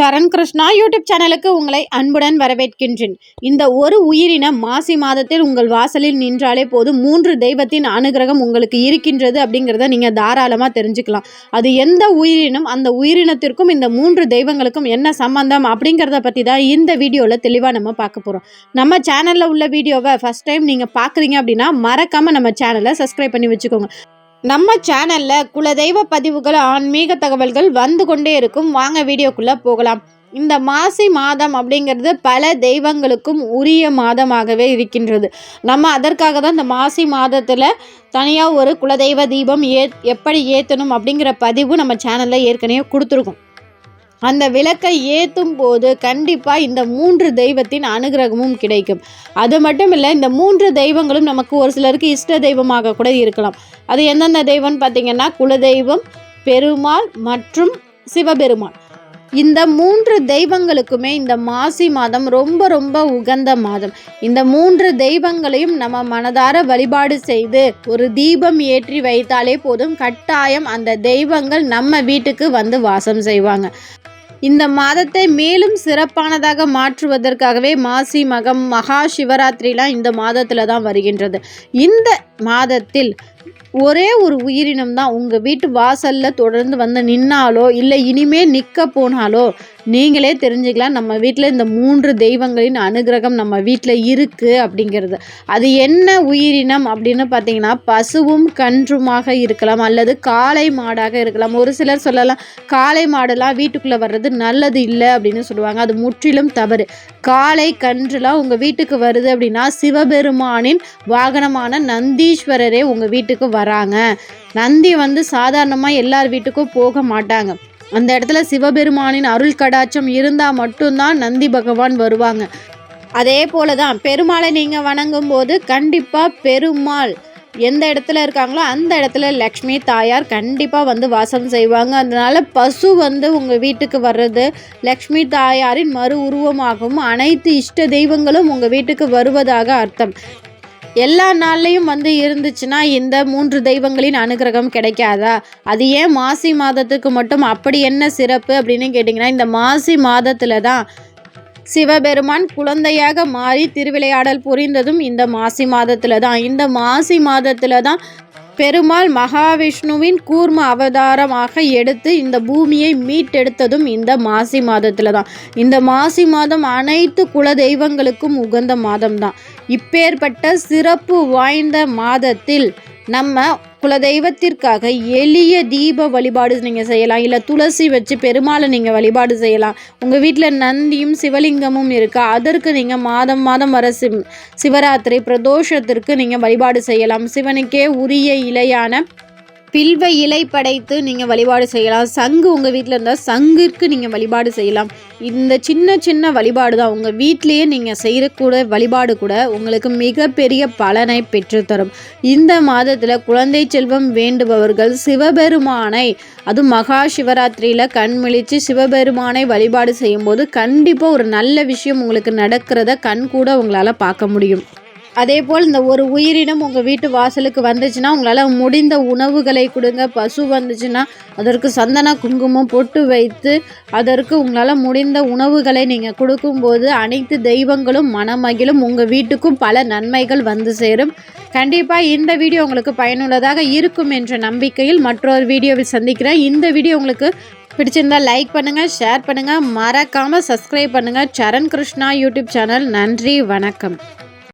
சரண் Krishna YouTube சேனலுக்கு உங்களை அன்புடன் வரவேற்கின்றேன். இந்த ஒரு உயிரினம் மாசி மாதத்தில் உங்கள் வாசலில் நின்றாலே போதும் 3 தெய்வத்தின் அனுகிரகம் உங்களுக்கு இருக்கின்றது அப்படிங்கிறத நீங்கள் தாராளமாக தெரிஞ்சுக்கலாம். அது எந்த உயிரினம், அந்த உயிரினத்திற்கும் இந்த 3 தெய்வங்களுக்கும் என்ன சம்பந்தம் அப்படிங்கிறத பற்றி தான் இந்த வீடியோவில் தெளிவாக நம்ம பார்க்க போகிறோம். நம்ம சேனலில் உள்ள வீடியோவை ஃபஸ்ட் டைம் நீங்கள் பார்க்குறீங்க அப்படின்னா மறக்காமல் நம்ம சேனலை சப்ஸ்கிரைப் பண்ணி வச்சுக்கோங்க. நம்ம சேனலில் குலதெய்வ பதிவுகள், ஆன்மீக தகவல்கள் வந்து கொண்டே இருக்கும். வாங்க வீடியோக்குள்ளே போகலாம். இந்த மாசி மாதம் அப்படிங்கிறது பல தெய்வங்களுக்கும் உரிய மாதமாகவே இருக்கின்றது. நம்ம அதற்காக தான் இந்த மாசி மாதத்தில் தனியாக ஒரு குலதெய்வ தீபம் எப்படி ஏற்றணும் அப்படிங்கிற பதிவு நம்ம சேனலில் ஏற்கனவே கொடுத்துருக்கோம். அந்த விளக்கை ஏற்றும் போது கண்டிப்பாக இந்த 3 தெய்வத்தின் அனுகிரகமும் கிடைக்கும். அது மட்டும் இல்லை, இந்த 3 தெய்வங்களும் நமக்கு ஒரு சிலருக்கு இஷ்ட தெய்வமாக கூட இருக்கலாம். அது எந்தெந்த தெய்வம்னு பார்த்திங்கன்னா குலதெய்வம், பெருமாள் மற்றும் சிவபெருமான். இந்த 3 தெய்வங்களுக்குமே இந்த மாசி மாதம் ரொம்ப ரொம்ப உகந்த மாதம். இந்த 3 தெய்வங்களையும் நம்ம மனதார வழிபாடு செய்து ஒரு தீபம் ஏற்றி வைத்தாலே போதும், கட்டாயம் அந்த தெய்வங்கள் நம்ம வீட்டுக்கு வந்து வாசம் செய்வாங்க. இந்த மாதத்தை மேலும் சிறப்பானதாக மாற்றுவதற்காகவே மாசி மகம், மகா சிவராத்திரிலாம் இந்த மாதத்தில் தான் வருகின்றது. இந்த மாதத்தில் ஒரே ஒரு உயிரினம் தான் உங்கள் வீட்டு வாசலில் தொடர்ந்து வந்து நின்னாலோ இல்லை இனிமே நிற்க போனாலோ நீங்களே தெரிஞ்சுக்கலாம் நம்ம வீட்டில் இந்த 3 தெய்வங்களின் அனுகிரகம் நம்ம வீட்டில் இருக்குது அப்படிங்கிறது. அது என்ன உயிரினம் அப்படின்னு பார்த்தீங்கன்னா பசுவும் கன்றுமாக இருக்கலாம், அல்லது காளை மாடாக இருக்கலாம். ஒரு சிலர் சொல்லலாம் காளை மாடெல்லாம் வீட்டுக்குள்ளே வர்றது நல்லது இல்லை அப்படின்னு சொல்லுவாங்க. அது முற்றிலும் தவறு. காளை கன்றுலாம் உங்கள் வீட்டுக்கு வருது அப்படின்னா சிவபெருமானின் வாகனமான நந்தீஸ்வரரே உங்கள் வீட்டுக்கு வராங்க. நந்தி வந்து சாதாரணமாக எல்லார் வீட்டுக்கும் போக மாட்டாங்க. அந்த இடத்துல சிவபெருமானின் அருள் கடாட்சம் இருந்தால் மட்டும்தான் நந்தி பகவான் வருவாங்க. அதே போல தான் பெருமாளை நீங்கள் வணங்கும் போது கண்டிப்பாக பெருமாள் எந்த இடத்துல இருக்காங்களோ அந்த இடத்துல லக்ஷ்மி தாயார் கண்டிப்பாக வந்து வாசம் செய்வாங்க. அதனால் பசு வந்து உங்கள் வீட்டுக்கு வர்றது லக்ஷ்மி தாயாரின் மறு உருவமாகவும் அனைத்து இஷ்ட தெய்வங்களும் உங்கள் வீட்டுக்கு வருவதாக அர்த்தம். எல்லா நாள்லையும் வந்து இருந்துச்சுன்னா இந்த 3 தெய்வங்களின் அனுகிரகம் கிடைக்காதா? அது ஏன் மாசி மாதத்துக்கு மட்டும் அப்படி என்ன சிறப்பு அப்படின்னு கேட்டிங்கன்னா, இந்த மாசி மாதத்தில் தான் சிவபெருமான் குழந்தையாக மாறி திருவிளையாடல் புரிந்ததும் இந்த மாசி மாதத்தில் தான். இந்த மாசி மாதத்தில் தான் பெருமாள் மகாவிஷ்ணுவின் கூர்ம அவதாரமாக எடுத்து இந்த பூமியை மீட்டெடுத்ததும் இந்த மாசி மாதத்தில் தான். இந்த மாசி மாதம் அனைத்து குல தெய்வங்களுக்கும் உகந்த மாதம்தான். இப்பேற்பட்ட சிறப்பு வாய்ந்த மாதத்தில் நம்ம குலதெய்வத்திற்காக எளிய தீப வழிபாடு நீங்கள் செய்யலாம். இல்லை துளசி வச்சு பெருமாளை நீங்கள் வழிபாடு செய்யலாம். உங்கள் வீட்டில் நந்தியும் சிவலிங்கமும் இருக்கா, அதற்கு நீங்கள் மாதம் மாதம் வர சிவராத்திரி பிரதோஷத்திற்கு நீங்கள் வழிபாடு செய்யலாம். சிவனுக்கே உரிய இலையான பில்வ இலை படைத்து நீங்கள் வழிபாடு செய்யலாம். சங்கு உங்கள் வீட்டில் இருந்தால் சங்குக்கு நீங்கள் வழிபாடு செய்யலாம். இந்த சின்ன சின்ன வழிபாடு தான் உங்கள் வீட்டிலையே நீங்கள் செய்யக்கூட வழிபாடு கூட உங்களுக்கு மிகப்பெரிய பலனை பெற்றுத்தரும். இந்த மாதத்தில் குழந்தை செல்வம் வேண்டுபவர்கள் சிவபெருமானை, அது மகா சிவராத்திரியில் கண்மிழித்து சிவபெருமானை வழிபாடு செய்யும்போது கண்டிப்பாக ஒரு நல்ல விஷயம் உங்களுக்கு நடக்கிறத கண் கூட உங்களால் பார்க்க முடியும். அதே போல் இந்த ஒரு உயிரினம் உங்கள் வீட்டு வாசலுக்கு வந்துச்சுன்னா உங்களால் முடிந்த உணவுகளை கொடுங்க. பசு வந்துச்சுன்னா அதற்கு சந்தன குங்குமம் பொட்டு வைத்து அதற்கு உங்களால் முடிந்த உணவுகளை நீங்கள் கொடுக்கும்போது அனைத்து தெய்வங்களும் மனமகிழும். உங்கள் வீட்டுக்கும் பல நன்மைகள் வந்து சேரும். கண்டிப்பாக இந்த வீடியோ உங்களுக்கு பயனுள்ளதாக இருக்கும் என்ற நம்பிக்கையில் மற்றொரு வீடியோவில் சந்திக்கிறேன். இந்த வீடியோ உங்களுக்கு பிடிச்சிருந்தால் லைக் பண்ணுங்கள், ஷேர் பண்ணுங்கள், மறக்காமல் சப்ஸ்கிரைப் பண்ணுங்கள். சரண் கிருஷ்ணா யூடியூப் சேனல். நன்றி, வணக்கம்.